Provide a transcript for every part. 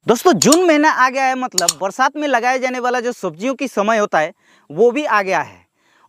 दोस्तों जून महीना आ गया है, मतलब बरसात में लगाए जाने वाला जो सब्जियों की समय होता है वो भी आ गया है।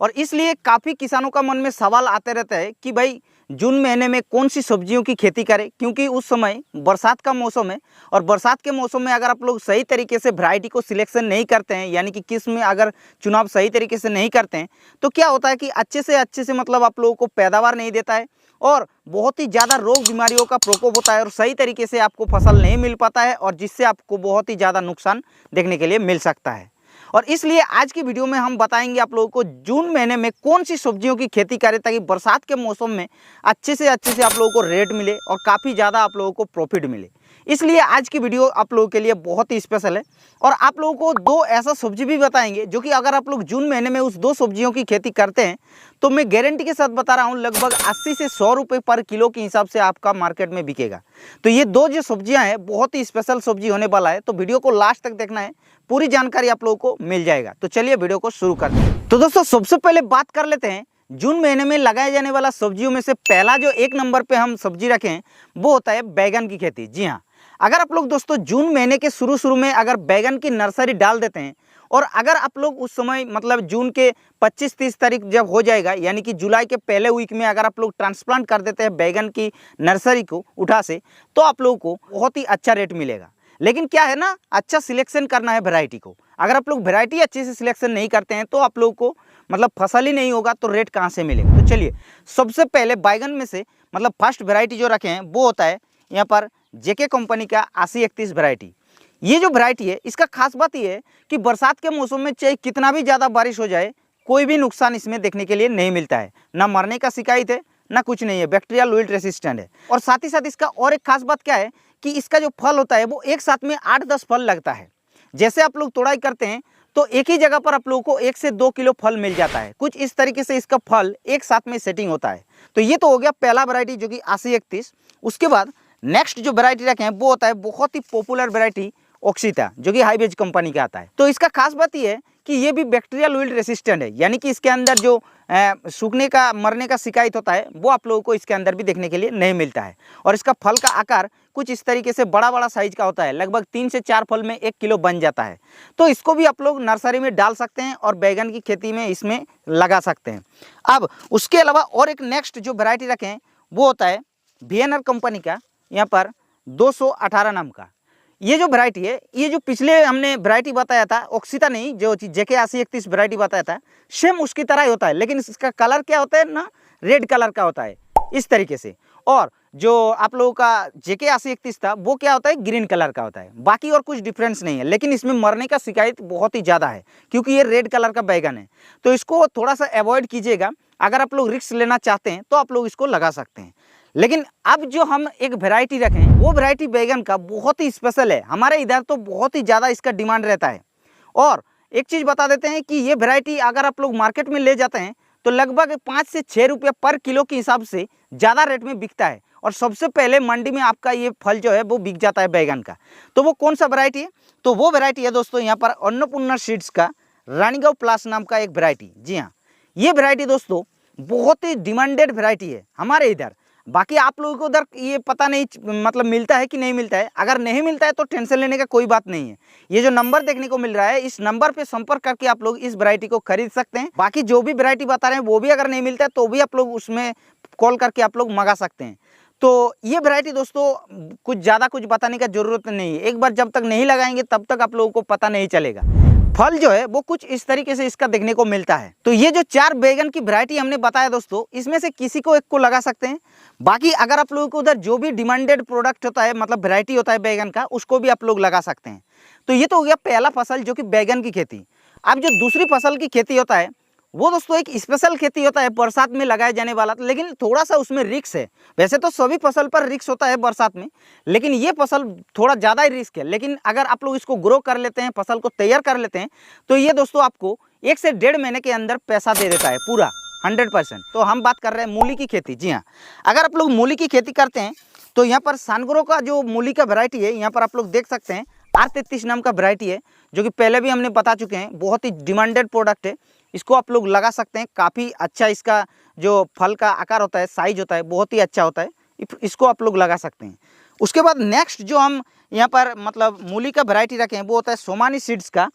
और इसलिए काफ़ी किसानों का मन में सवाल आते रहता है कि भाई जून महीने में कौन सी सब्जियों की खेती करें, क्योंकि उस समय बरसात का मौसम है। और बरसात के मौसम में अगर आप लोग सही तरीके से वैरायटी को सिलेक्शन नहीं करते हैं, यानी कि किस्म में अगर चुनाव सही तरीके से नहीं करते हैं, तो क्या होता है कि अच्छे से मतलब आप लोगों को पैदावार नहीं देता है और बहुत ही ज़्यादा रोग बीमारियों का प्रकोप होता है और सही तरीके से आपको फसल नहीं मिल पाता है, और जिससे आपको बहुत ही ज़्यादा नुकसान देखने के लिए मिल सकता है। और इसलिए आज की वीडियो में हम बताएंगे आप लोगों को जून महीने में कौन सी सब्जियों की खेती करें ताकि बरसात के मौसम में अच्छे से आप लोगों को रेट मिले और काफ़ी ज़्यादा आप लोगों को प्रॉफिट मिले। इसलिए आज की वीडियो आप लोगों के लिए बहुत ही स्पेशल है। और आप लोगों को दो ऐसा सब्जी भी बताएंगे जो कि अगर आप लोग जून महीने में उस दो सब्जियों की खेती करते हैं तो मैं गारंटी के साथ बता रहा हूँ लगभग 80 से 100 रुपये पर किलो के हिसाब से आपका मार्केट में बिकेगा। तो ये दो जो सब्जियां हैं बहुत ही स्पेशल सब्जी होने वाला है, तो वीडियो को लास्ट तक देखना है, पूरी जानकारी आप लोगों को मिल जाएगा। तो चलिए वीडियो को शुरू करते हैं। तो दोस्तों सबसे पहले बात कर लेते हैं जून महीने में लगाए जाने वाला सब्जियों में से पहला जो एक नंबर पे हम सब्जी रखें वो होता है बैगन की खेती। जी हाँ, अगर आप लोग दोस्तों जून महीने के शुरू में अगर बैगन की नर्सरी डाल देते हैं और अगर आप लोग उस समय मतलब जून के 25-30 तारीख जब हो जाएगा, यानी कि जुलाई के पहले वीक में अगर आप लोग ट्रांसप्लांट कर देते हैं बैगन की नर्सरी को उठा से, तो आप लोगों को बहुत ही अच्छा रेट मिलेगा। लेकिन क्या है ना, अच्छा सिलेक्शन करना है वैरायटी को। अगर आप लोग वैरायटी अच्छे से सिलेक्शन नहीं करते हैं तो आप लोगों को मतलब फसल ही नहीं होगा तो रेट कहाँ से मिलेगा। तो चलिए सबसे पहले बैगन में से मतलब फर्स्ट वैरायटी जो रखे हैं वो होता है यहाँ पर जेके कंपनी का 8031 वैरायटी। ये जो वैरायटी है इसका खास बात ये है कि बरसात के मौसम में चाहे कितना भी ज़्यादा बारिश हो जाए कोई भी नुकसान इसमें देखने के लिए नहीं मिलता है, ना मरने का शिकायत है ना कुछ नहीं है, बैक्टीरियल विल्ट रेसिस्टेंट है। और साथ ही साथ इसका और एक खास बात क्या है कि इसका जो फल होता है वो एक साथ में 8-10 फल लगता है। जैसे आप लोग तोड़ाई करते हैं तो एक ही जगह पर आप लोगों को 1 से 2 किलो फल मिल जाता है, कुछ इस तरीके से इसका फल एक साथ में सेटिंग होता है। तो ये तो हो गया पहला वैरायटी जो कि 8031। उसके बाद नेक्स्ट जो वैरायटी रखे हैं वो होता है बहुत ही पॉपुलर वैरायटी ऑक्सीता, जो कि हाईवेज कंपनी का आता है। तो इसका खास बात यह है कि ये भी बैक्टीरियल विल्ट रेसिस्टेंट है, यानी कि इसके अंदर जो सूखने का मरने का शिकायत होता है वो आप लोगों को इसके अंदर भी देखने के लिए नहीं मिलता है। और इसका फल का आकार कुछ इस तरीके से बड़ा बड़ा साइज का होता है, लगभग 3 से 4 फल में 1 किलो बन जाता है। तो इसको भी आप लोग नर्सरी में डाल सकते हैं और बैगन की खेती में इसमें लगा सकते हैं। अब उसके अलावा और एक नेक्स्ट जो वैरायटी रखें वो होता है VNR कंपनी का यहाँ पर 218 नाम का। ये जो वैरायटी है, ये जो पिछले हमने वैरायटी बताया था ऑक्सीता नहीं, जो जेके 8031 वैरायटी बताया था, सेम उसकी तरह ही होता है, लेकिन इसका कलर क्या होता है ना, रेड कलर का होता है इस तरीके से। और जो आप लोगों का जेके 8031 था वो क्या होता है, ग्रीन कलर का होता है। बाकी और कुछ डिफरेंस नहीं है, लेकिन इसमें मरने का शिकायत बहुत ही ज़्यादा है क्योंकि ये रेड कलर का बैगन है। तो इसको थोड़ा सा अवॉइड कीजिएगा। अगर आप लोग रिस्क लेना चाहते हैं तो आप लोग इसको लगा सकते हैं। लेकिन अब जो हम एक वैरायटी रखें वो वैरायटी बैगन का बहुत ही स्पेशल है, हमारे इधर तो बहुत ही ज़्यादा इसका डिमांड रहता है। और एक चीज़ बता देते हैं कि ये वैरायटी अगर आप लोग मार्केट में ले जाते हैं तो लगभग 5 से 6 रुपये पर किलो के हिसाब से ज़्यादा रेट में बिकता है। और सबसे पहले मंडी में आपका ये फल जो है वो बिक जाता है बैगन का। तो वो कौन सा वैरायटी है, तो वो वैरायटी है दोस्तों यहाँ पर अन्नपूर्णा सीड्स का रानीगांव प्लस नाम का एक वैरायटी। जी हाँ, ये वैरायटी दोस्तों बहुत ही डिमांडेड वैरायटी है हमारे इधर। बाकी आप लोगों को उधर ये पता नहीं मतलब मिलता है कि नहीं मिलता है। अगर नहीं मिलता है तो टेंशन लेने का कोई बात नहीं है। ये जो नंबर देखने को मिल रहा है इस नंबर पे संपर्क करके आप लोग इस वैरायटी को खरीद सकते हैं। बाकी जो भी वैरायटी बता रहे हैं वो भी अगर नहीं मिलता है तो भी आप लोग उसमें कॉल करके आप लोग मंगा सकते हैं। तो ये वैरायटी दोस्तों कुछ ज़्यादा कुछ बताने का जरूरत नहीं है, एक बार जब तक नहीं लगाएंगे तब तक आप लोगों को पता नहीं चलेगा। फल जो है वो कुछ इस तरीके से इसका देखने को मिलता है। तो ये जो 4 बैगन की वैरायटी हमने बताया दोस्तों, इसमें से किसी को एक को लगा सकते हैं। बाकी अगर आप लोगों को उधर जो भी डिमांडेड प्रोडक्ट होता है मतलब वैरायटी होता है बैगन का, उसको भी आप लोग लगा सकते हैं। तो ये तो हो गया पहला फसल जो कि बैगन की खेती। अब जो दूसरी फसल की खेती होता है वो दोस्तों एक स्पेशल खेती होता है बरसात में लगाए जाने वाला, लेकिन थोड़ा सा उसमें रिस्क है। वैसे तो सभी फसल पर रिस्क होता है बरसात में, लेकिन ये फसल थोड़ा ज़्यादा ही रिस्क है। लेकिन अगर आप लोग इसको ग्रो कर लेते हैं, फसल को तैयार कर लेते हैं, तो ये दोस्तों आपको 1 से 1.5 महीने के अंदर पैसा दे देता है पूरा 100%। तो हम बात कर रहे हैं मूली की खेती। जी हाँ, अगर आप लोग मूली की खेती करते हैं तो यहाँ पर सानग्रो का जो मूली का वैरायटी है यहाँ पर आप लोग देख सकते हैं R33 नाम का वैरायटी है, जो कि पहले भी हमने बता चुके हैं, बहुत ही डिमांडेड प्रोडक्ट है। इसको आप लोग लगा सकते हैं, काफ़ी अच्छा इसका जो फल का आकार होता है, साइज होता है, बहुत ही अच्छा होता है। इसको आप लोग लगा सकते हैं। उसके बाद नेक्स्ट जो हम यहाँ पर मतलब मूली का वैरायटी रखे हैं, वो होता है सोमानी सीड्स का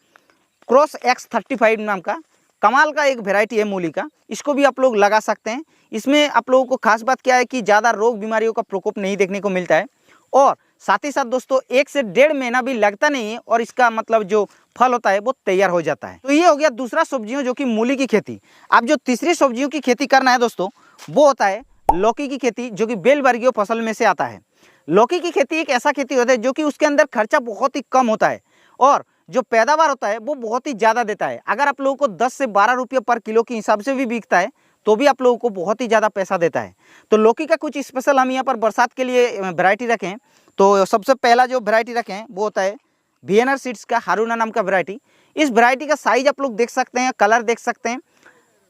क्रॉस X35 नाम का कमाल का एक वैरायटी है मूली का। इसको भी आप लोग लगा सकते हैं। इसमें आप लोगों को खास बात क्या है कि ज़्यादा रोग बीमारियों का प्रकोप नहीं देखने को मिलता है, और साथ ही साथ दोस्तों 1 से 1.5 महीना भी लगता नहीं है और इसका मतलब जो फल होता है वो तैयार हो जाता है। तो ये हो गया दूसरा सब्जियों जो कि मूली की खेती। अब जो तीसरी सब्जियों की खेती करना है दोस्तों, वो होता है लौकी की खेती, जो कि बेल वर्गीय फसल में से आता है। लौकी की खेती एक ऐसा खेती होता है जो कि उसके अंदर खर्चा बहुत ही कम होता है और जो पैदावार होता है वो बहुत ही ज़्यादा देता है। अगर आप लोगों को 10 से 12 रुपये पर किलो के हिसाब से भी बिकता है तो भी आप लोगों को बहुत ही ज़्यादा पैसा देता है। तो लौकी का कुछ स्पेशल हम यहाँ पर बरसात के लिए वैरायटी रखें, तो सबसे पहला जो वैरायटी रखें वो होता है VNR सीड्स का हारूना नाम का वैरायटी। इस वैरायटी का साइज आप लोग देख सकते हैं, कलर देख सकते हैं,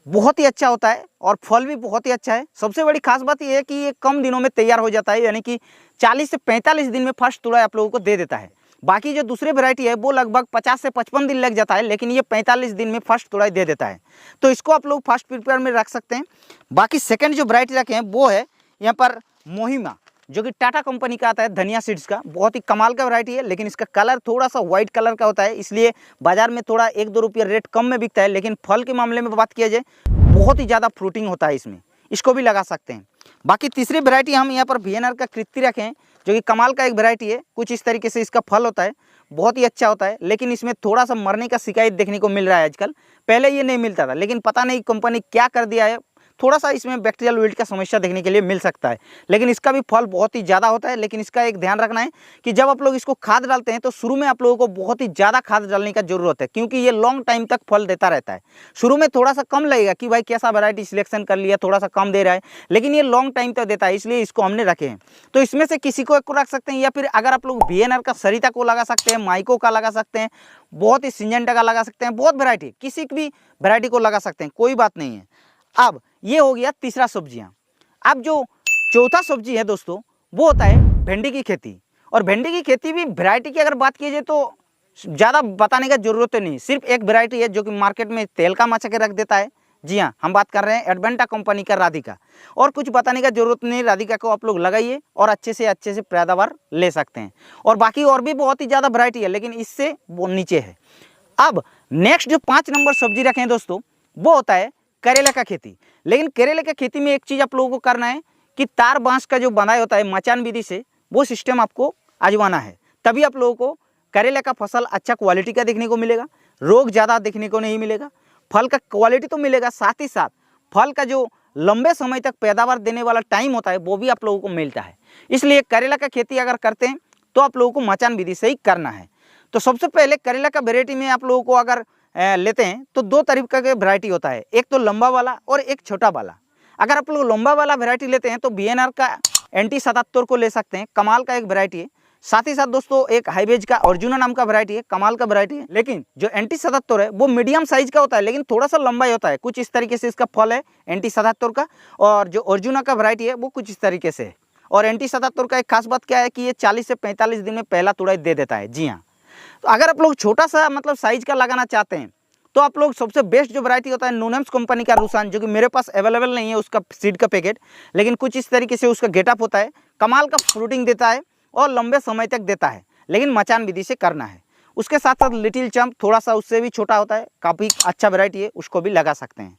बहुत ही अच्छा होता है और फल भी बहुत ही अच्छा है। सबसे बड़ी खास बात यह है कि ये कम दिनों में तैयार हो जाता है, यानी कि 40 से 45 दिन में फर्स्ट तुड़ाई आप लोगों को दे देता है। बाकी जो दूसरे वैरायटी है वो लगभग 50 से 55 दिन लग जाता है, लेकिन ये 45 दिन में फर्स्ट तुड़ाई दे देता है। तो इसको आप लोग फर्स्ट प्रिपेयर में रख सकते हैं। बाकी सेकंड जो वैरायटी रखे हैं वो है यहाँ पर मोहिमा, जो कि टाटा कंपनी का आता है धनिया सीड्स का। बहुत ही कमाल का वैरायटी है, लेकिन इसका कलर थोड़ा सा व्हाइट कलर का होता है, इसलिए बाजार में थोड़ा 1-2 रुपये रेट कम में बिकता है। लेकिन फल के मामले में बात किया जाए बहुत ही ज़्यादा फ्रूटिंग होता है इसमें, इसको भी लगा सकते हैं। बाकी तीसरी वैरायटी हम यहाँ पर VNR का कृति रखें, जो कि कमाल का एक वैरायटी है। कुछ इस तरीके से इसका फल होता है, बहुत ही अच्छा होता है, लेकिन इसमें थोड़ा सा मरने का शिकायत देखने को मिल रहा है आजकल। पहले ये नहीं मिलता था, लेकिन पता नहीं कंपनी क्या कर दिया है, थोड़ा सा इसमें बैक्टीरियल विल्ट का समस्या देखने के लिए मिल सकता है। लेकिन इसका भी फल बहुत ही ज़्यादा होता है। लेकिन इसका एक ध्यान रखना है कि जब आप लोग इसको खाद डालते हैं तो शुरू में आप लोगों को बहुत ही ज़्यादा खाद डालने का जरूरत है, क्योंकि ये लॉन्ग टाइम तक फल देता रहता है। शुरू में थोड़ा सा कम लगेगा कि भाई कैसा वैरायटी सिलेक्शन कर लिया, थोड़ा सा कम दे रहा है, लेकिन ये लॉन्ग टाइम तक देता है, इसलिए इसको हमने रखे हैं। तो इसमें से किसी को एक को रख सकते हैं, या फिर अगर आप लोग VNR का सरिता को लगा सकते हैं, माइको का लगा सकते हैं, बहुत ही सिंजेंटा का लगा सकते हैं, बहुत वैरायटी, किसी भी वैरायटी को लगा सकते हैं, कोई बात नहीं है। अब ये हो गया तीसरा सब्जियां। अब जो चौथा सब्जी है दोस्तों वो होता है भिंडी की खेती। और भिंडी की खेती भी वैरायटी की अगर बात की जाए तो ज़्यादा बताने का जरूरत नहीं, सिर्फ एक वैरायटी है जो कि मार्केट में तेल का मचा के रख देता है। जी हाँ, हम बात कर रहे हैं एडवेंटा कंपनी का राधिका। और कुछ बताने का जरूरत नहीं, राधिका को आप लोग लगाइए और अच्छे से पैदावार ले सकते हैं। और बाकी और भी बहुत ही ज़्यादा वैरायटी है, लेकिन इससे वो नीचे है। अब नेक्स्ट जो 5 नंबर सब्जी रखे हैं दोस्तों वो होता है करेला का खेती। लेकिन करेले का खेती में एक चीज़ आप लोगों को करना है कि तार बांस का जो बनाया होता है मचान विधि से, वो सिस्टम आपको आजमाना है, तभी आप लोगों को करेले का फसल अच्छा क्वालिटी का देखने को मिलेगा, रोग ज़्यादा देखने को नहीं मिलेगा, फल का क्वालिटी तो मिलेगा, साथ ही साथ फल का जो लंबे समय तक पैदावार देने वाला टाइम होता है वो भी आप लोगों को मिलता है। इसलिए करेला का खेती अगर करते हैं तो आप लोगों को मचान विधि से ही करना है। तो सबसे पहले करेला का वेराइटी में आप लोगों को अगर लेते हैं तो 2 तरीके का वैरायटी होता है, एक तो लंबा वाला और एक छोटा वाला। अगर आप लोग लंबा वाला वैरायटी लेते हैं तो VNR का NT77 को ले सकते हैं, कमाल का एक वैरायटी है। साथ ही साथ दोस्तों एक हाईवेज का अर्जुना नाम का वैरायटी है, कमाल का वैरायटी है। लेकिन जो NT77 है वो मीडियम साइज का होता है, लेकिन थोड़ा सा लंबा होता है। कुछ इस तरीके से इसका फल है NT77 का, और जो अर्जुना का वैरायटी है वो कुछ इस तरीके से है। और NT77 का एक खास बात क्या है कि ये 40 से 45 दिन में पहला तुड़ाई दे देता है। जी हाँ, तो अगर आप लोग छोटा सा मतलब साइज का लगाना चाहते हैं तो आप लोग सबसे बेस्ट जो वैरायटी होता है नोनेम्स कंपनी का रूसान, जो कि मेरे पास अवेलेबल नहीं है उसका सीड का पैकेट, लेकिन कुछ इस तरीके से उसका गेटअप होता है, कमाल का फ्रूटिंग देता है और लंबे समय तक देता है, लेकिन मचान विधि से करना है। उसके साथ साथ लिटिल चंप थोड़ा सा उससे भी छोटा होता है, काफ़ी अच्छा वैरायटी है, उसको भी लगा सकते हैं।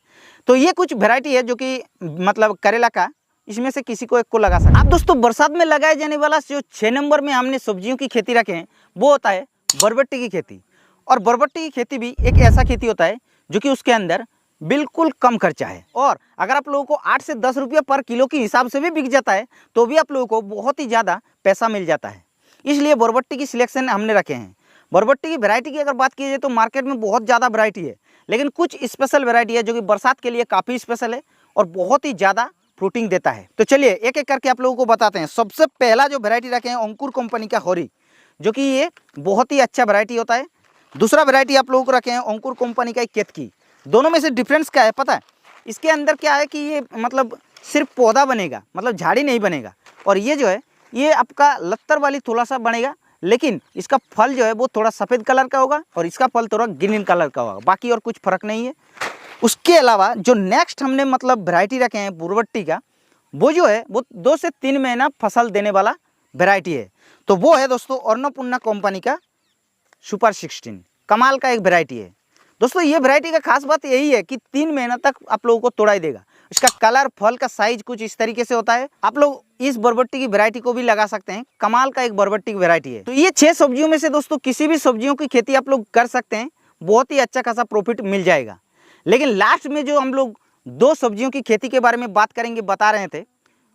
तो ये कुछ वैरायटी है जो कि मतलब करेला का, इसमें से किसी को एक को लगा सकते हैं। अब दोस्तों बरसात में लगाए जाने वाला जो 6 नंबर में हमने सब्जियों की खेती रखे हैं वो होता है बरबट्टी की खेती। और बरबट्टी की खेती भी एक ऐसा खेती होता है जो कि उसके अंदर बिल्कुल कम खर्चा है, और अगर आप लोगों को 8 से 10 रुपये पर किलो के हिसाब से भी बिक जाता है तो भी आप लोगों को बहुत ही ज़्यादा पैसा मिल जाता है। इसलिए बरबट्टी की सिलेक्शन हमने रखे हैं। बरबट्टी की वैरायटी की अगर बात की जाए तो मार्केट में बहुत ज़्यादा वैरायटी है, लेकिन कुछ स्पेशल वैरायटी है जो कि बरसात के लिए काफ़ी स्पेशल है और बहुत ही ज़्यादा फ्रूटिंग देता है। तो चलिए एक एक करके आप लोगों को बताते हैं। सबसे पहला जो वैरायटी रखे हैं अंकुर कंपनी का होरी, जो कि ये बहुत ही अच्छा वैरायटी होता है। दूसरा वैरायटी आप लोगों को रखे हैं अंकुर कंपनी का केतकी। दोनों में से डिफरेंस क्या है पता है? इसके अंदर क्या है कि ये मतलब सिर्फ पौधा बनेगा, मतलब झाड़ी नहीं बनेगा, और ये जो है ये आपका लत्तर वाली थोड़ा सा बनेगा, लेकिन इसका फल जो है वो थोड़ा सफ़ेद कलर का होगा और इसका फल थोड़ा ग्रीन कलर का होगा, बाकी और कुछ फर्क नहीं है। उसके अलावा जो नेक्स्ट हमने मतलब वैरायटी रखे हैं बरबट्टी का, वो जो है वो 2 से 3 महीना फसल देने वाला वैरायटी है। तो वो है दोस्तों अन्नपूर्णा कंपनी का सुपर 16। कमाल का एक वैरायटी है दोस्तों। ये वैरायटी का खास बात यही है कि 3 महीना तक आप लोगों को तोड़ाई देगा। इसका कलर, फल का साइज कुछ इस तरीके से होता है। आप लोग इस बरबट्टी की वैरायटी को भी लगा सकते हैं। कमाल का एक बरबट्टी की वैरायटी है। तो ये 6 सब्जियों में से दोस्तों किसी भी सब्जियों की खेती आप लोग कर सकते हैं, बहुत ही अच्छा खासा प्रॉफिट मिल जाएगा। लेकिन लास्ट में जो हम लोग 2 सब्जियों की खेती के बारे में बात करेंगे बता रहे थे,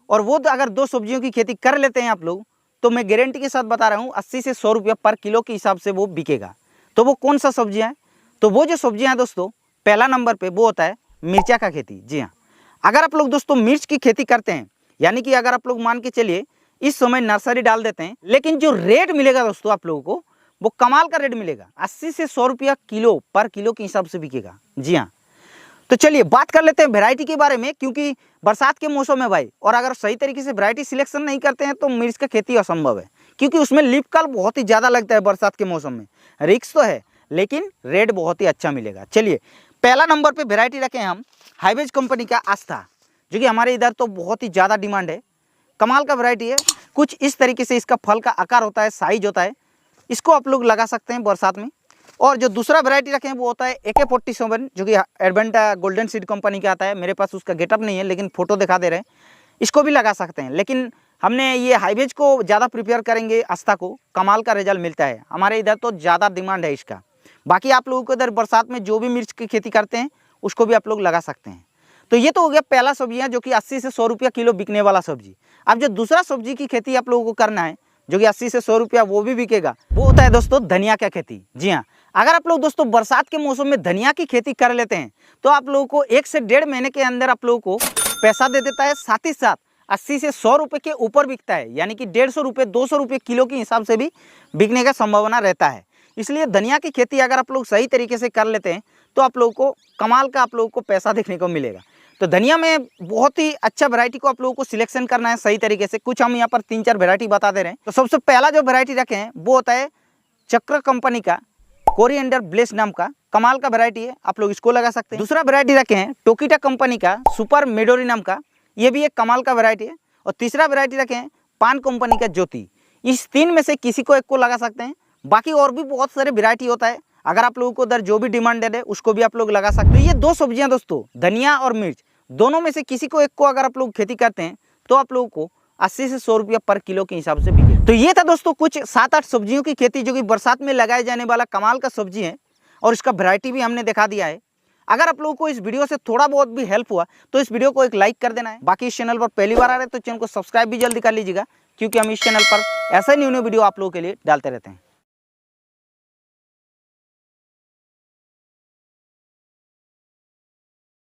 और वो अगर 2 सब्जियों की खेती कर लेते हैं आप लोग, तो मैं गारंटी के साथ बता रहा हूँ 80 से 100 रुपया पर किलो के हिसाब से वो बिकेगा। तो वो कौन सा सब्जियाँ हैं? तो वो जो सब्जियाँ हैं दोस्तों, पहला नंबर पे वो होता है मिर्चा का खेती। जी हाँ, अगर आप लोग दोस्तों मिर्च की खेती करते हैं, यानी कि अगर आप लोग मान के चलिए इस समय नर्सरी डाल देते हैं, लेकिन जो रेट मिलेगा दोस्तों आप लोगों को, वो कमाल का रेट मिलेगा। 80 से 100 रुपया किलो पर किलो के हिसाब से बिकेगा। जी हाँ, तो चलिए बात कर लेते हैं वैरायटी के बारे में, क्योंकि बरसात के मौसम में भाई, और अगर सही तरीके से वैरायटी सिलेक्शन नहीं करते हैं तो मिर्च का खेती असंभव है, क्योंकि उसमें लीफ कल बहुत ही ज़्यादा लगता है बरसात के मौसम में। रिक्स तो है, लेकिन रेट बहुत ही अच्छा मिलेगा। चलिए पहला नंबर पे वैरायटी रखें हम हाईवेज कंपनी का आस्था, जो कि हमारे इधर तो बहुत ही ज़्यादा डिमांड है। कमाल का वैरायटी है। कुछ इस तरीके से इसका फल का आकार होता है, साइज होता है। इसको आप लोग लगा सकते हैं बरसात में। और जो दूसरा वैरायटी रखें वो होता है AK47, जो कि एडवेंटा गोल्डन सीड कंपनी का आता है। मेरे पास उसका गेटअप नहीं है, लेकिन फोटो दिखा दे रहे हैं। इसको भी लगा सकते हैं, लेकिन हमने ये हाईवेज को ज़्यादा प्रिपेयर करेंगे। आस्था को कमाल का रिजल्ट मिलता है, हमारे इधर तो ज़्यादा डिमांड है इसका। बाकी आप लोगों को इधर बरसात में जो भी मिर्च की खेती करते हैं उसको भी आप लोग लगा सकते हैं। तो ये तो हो गया पहला सब्जियाँ, जो कि 80 से 100 रुपया किलो बिकने वाला सब्जी। अब जो दूसरा सब्जी की खेती आप लोगों को करना है, जो कि 80 से 100 रुपया वो भी बिकेगा, वो होता है दोस्तों धनिया की खेती। जी हाँ, अगर आप लोग दोस्तों बरसात के मौसम में धनिया की खेती कर लेते हैं तो आप लोगों को 1 से 1.5 महीने के अंदर आप लोगों को पैसा दे देता है। साथ ही साथ 80 से 100 रुपये के ऊपर बिकता है, यानी कि 150 रुपये 200 रुपये किलो के हिसाब से भी बिकने का संभावना रहता है। इसलिए धनिया की खेती अगर आप लोग सही तरीके से कर लेते हैं तो आप लोगों को कमाल का आप लोगों को पैसा देखने को मिलेगा। तो धनिया में बहुत ही अच्छा वैरायटी को आप लोगों को सिलेक्शन करना है सही तरीके से। कुछ हम यहाँ पर 3-4 वैरायटी बता दे रहे हैं। तो सबसे पहला जो वैरायटी रखे हैं वो होता है चक्र कंपनी का कोरिएंडर ब्लेस नाम का। कमाल का वैरायटी है, आप लोग इसको लगा सकते हैं। दूसरा वैरायटी रखे हैं टोकीटा कंपनी का सुपर मेडोरी नाम का, ये भी एक कमाल का वैरायटी है। और तीसरा वैरायटी रखे हैं पान कंपनी का ज्योति। इस 3 में से किसी को एक को लगा सकते हैं। बाकी और भी बहुत सारे वैरायटी होता है, अगर आप लोगों को उधर जो भी डिमांडेड है उसको भी आप लोग लगा सकते हैं। ये 2 सब्जियां दोस्तों, धनिया और मिर्च, दोनों में से किसी को एक को अगर आप लोग खेती करते हैं तो आप लोगों को 80 से 100 रुपया पर किलो के हिसाब से बिके। तो ये था दोस्तों कुछ 7-8 सब्जियों की खेती, जो कि बरसात में लगाए जाने वाला कमाल का सब्जी है, और इसका वैरायटी भी हमने दिखा दिया है। अगर आप लोगों को इस वीडियो से थोड़ा बहुत भी हेल्प हुआ तो इस वीडियो को एक लाइक कर देना है। बाकी इस चैनल पर पहली बार आ रहे हैं तो चैनल को सब्सक्राइब भी जल्दी कर लीजिएगा, क्योंकि हम इस चैनल पर ऐसा न्यू वीडियो आप लोगों के लिए डालते रहते हैं।